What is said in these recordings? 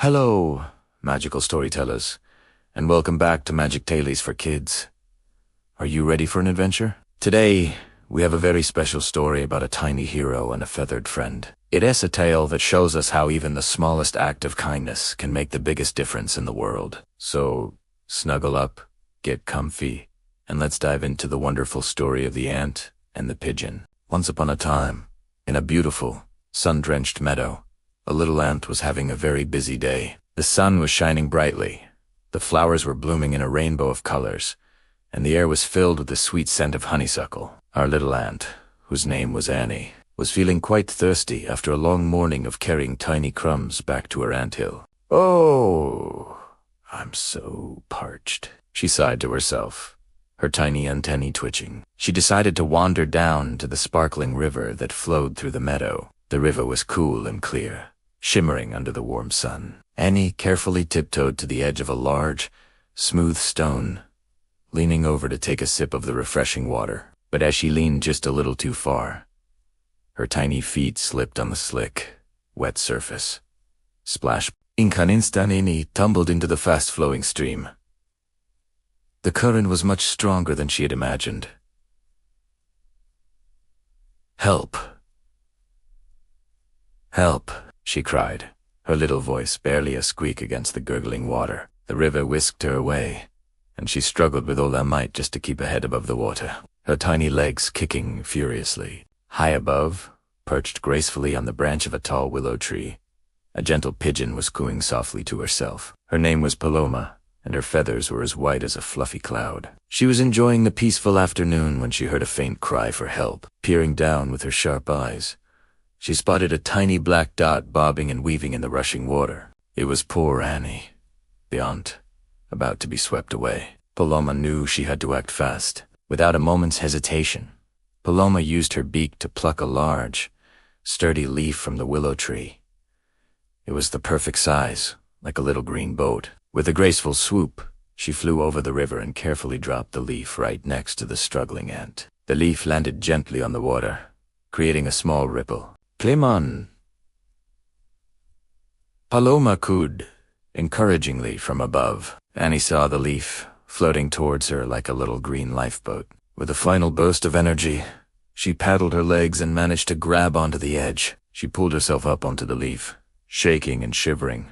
Hello, magical storytellers, and welcome back to Magic Tales for Kids. Are you ready for an adventure? Today, we have a very special story about a tiny hero and a feathered friend. It is a tale that shows us how even the smallest act of kindness can make the biggest difference in the world. So, snuggle up, get comfy, and let's dive into the wonderful story of the ant and the pigeon. Once upon a time, in a beautiful, sun-drenched meadow, a little ant was having a very busy day. The sun was shining brightly, the flowers were blooming in a rainbow of colors, and the air was filled with the sweet scent of honeysuckle. Our little ant, whose name was Annie, was feeling quite thirsty after a long morning of carrying tiny crumbs back to her anthill. "Oh, I'm so parched," she sighed to herself, her tiny antennae twitching. She decided to wander down to the sparkling river that flowed through the meadow. The river was cool and clear, shimmering under the warm sun. Annie carefully tiptoed to the edge of a large, smooth stone, leaning over to take a sip of the refreshing water. But as she leaned just a little too far, her tiny feet slipped on the slick, wet surface. Splash! In an instant, Annie tumbled into the fast-flowing stream. The current was much stronger than she had imagined. "Help! Help!" she cried, her little voice barely a squeak against the gurgling water. The river whisked her away, and she struggled with all her might just to keep her head above the water, her tiny legs kicking furiously. High above, perched gracefully on the branch of a tall willow tree, a gentle pigeon was cooing softly to herself. Her name was Paloma, and her feathers were as white as a fluffy cloud. She was enjoying the peaceful afternoon when she heard a faint cry for help. Peering down with her sharp eyes, she spotted a tiny black dot bobbing and weaving in the rushing water. It was poor Annie, the ant, about to be swept away. Paloma knew she had to act fast. Without a moment's hesitation, Paloma used her beak to pluck a large, sturdy leaf from the willow tree. It was the perfect size, like a little green boat. With a graceful swoop, she flew over the river and carefully dropped the leaf right next to the struggling ant. The leaf landed gently on the water, creating a small ripple. "Climon!" Paloma cooed encouragingly from above. Annie saw the leaf floating towards her like a little green lifeboat. With a final burst of energy, she paddled her legs and managed to grab onto the edge. She pulled herself up onto the leaf, shaking and shivering,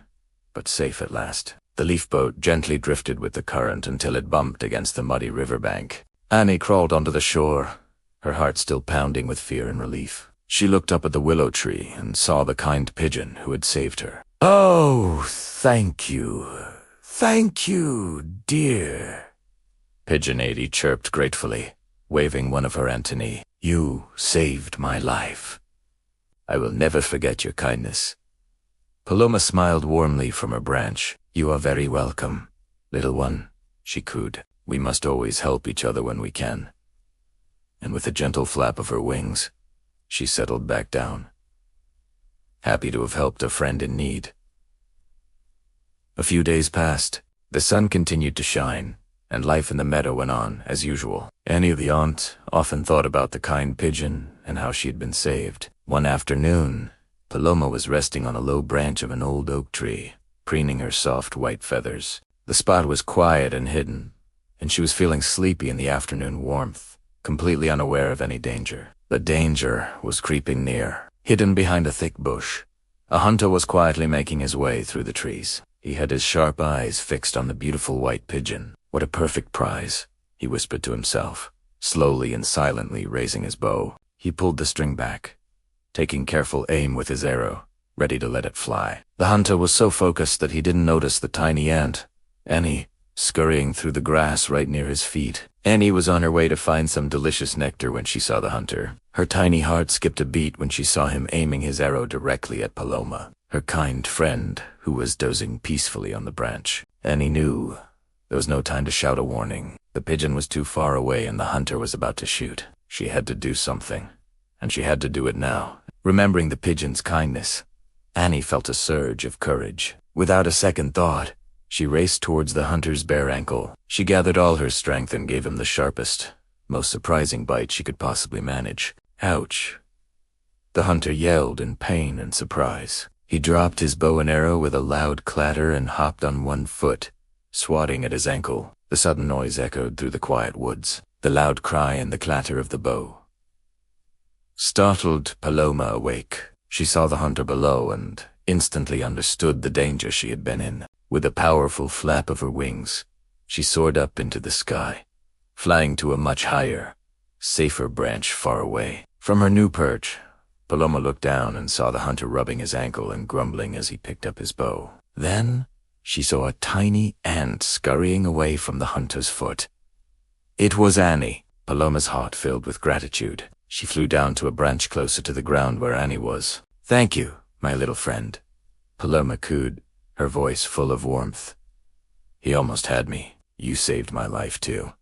but safe at last. The leaf boat gently drifted with the current until it bumped against the muddy riverbank. Annie crawled onto the shore, her heart still pounding with fear and relief. She looked up at the willow tree and saw the kind pigeon who had saved her. "Oh, thank you. Thank you, dear," Pigeon 80 chirped gratefully, waving one of her antennae. "You saved my life. I will never forget your kindness." Paloma smiled warmly from her branch. "You are very welcome, little one," she cooed. "We must always help each other when we can." And with a gentle flap of her wings, she settled back down, happy to have helped a friend in need. A few days passed. The sun continued to shine, and life in the meadow went on as usual. Annie the ant often thought about the kind pigeon and how she had been saved. One afternoon, Paloma was resting on a low branch of an old oak tree, preening her soft white feathers. The spot was quiet and hidden, and she was feeling sleepy in the afternoon warmth, completely unaware of any danger. The danger was creeping near. Hidden behind a thick bush, a hunter was quietly making his way through the trees. He had his sharp eyes fixed on the beautiful white pigeon. "What a perfect prize," he whispered to himself, slowly and silently raising his bow. He pulled the string back, taking careful aim with his arrow, ready to let it fly. The hunter was so focused that he didn't notice the tiny ant, Annie, scurrying through the grass right near his feet. Annie was on her way to find some delicious nectar when she saw the hunter. Her tiny heart skipped a beat when she saw him aiming his arrow directly at Paloma, her kind friend who was dozing peacefully on the branch. Annie knew there was no time to shout a warning. The pigeon was too far away and the hunter was about to shoot. She had to do something, and she had to do it now. Remembering the pigeon's kindness, Annie felt a surge of courage. Without a second thought, she raced towards the hunter's bare ankle. She gathered all her strength and gave him the sharpest, most surprising bite she could possibly manage. Ouch! The hunter yelled in pain and surprise. He dropped his bow and arrow with a loud clatter and hopped on one foot, swatting at his ankle. The sudden noise echoed through the quiet woods, the loud cry and the clatter of the bow. Startled, Paloma awake. She saw the hunter below and instantly understood the danger she had been in. With a powerful flap of her wings, she soared up into the sky, flying to a much higher, safer branch far away. From her new perch, Paloma looked down and saw the hunter rubbing his ankle and grumbling as he picked up his bow. Then she saw a tiny ant scurrying away from the hunter's foot. It was Annie. Paloma's heart filled with gratitude. She flew down to a branch closer to the ground where Annie was. "Thank you, my little friend," Paloma cooed, her voice full of warmth. "He almost had me. You saved my life too."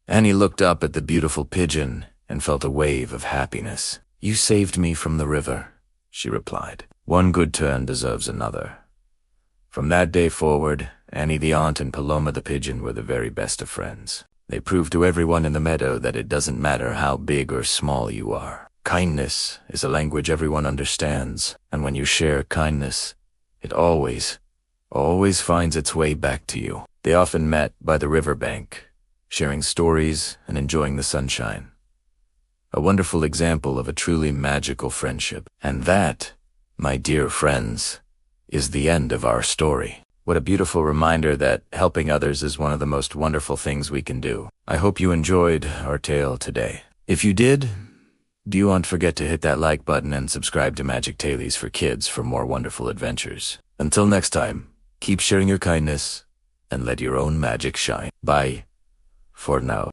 Annie looked up at the beautiful pigeon and felt a wave of happiness. "You saved me from the river," she replied. "One good turn deserves another." From that day forward, Annie the aunt and Paloma the pigeon were the very best of friends. They proved to everyone in the meadow that it doesn't matter how big or small you are. Kindness is a language everyone understands, and when you share kindness, it always finds its way back to you. They often met by the riverbank, sharing stories and enjoying the sunshine. A wonderful example of a truly magical friendship. And that, my dear friends, is the end of our story. What a beautiful reminder that helping others is one of the most wonderful things we can do. I hope you enjoyed our tale today. If you did, do not forget to hit that like button and subscribe to Magic Tales for Kids for more wonderful adventures. Until next time, keep sharing your kindness and let your own magic shine. Bye for now.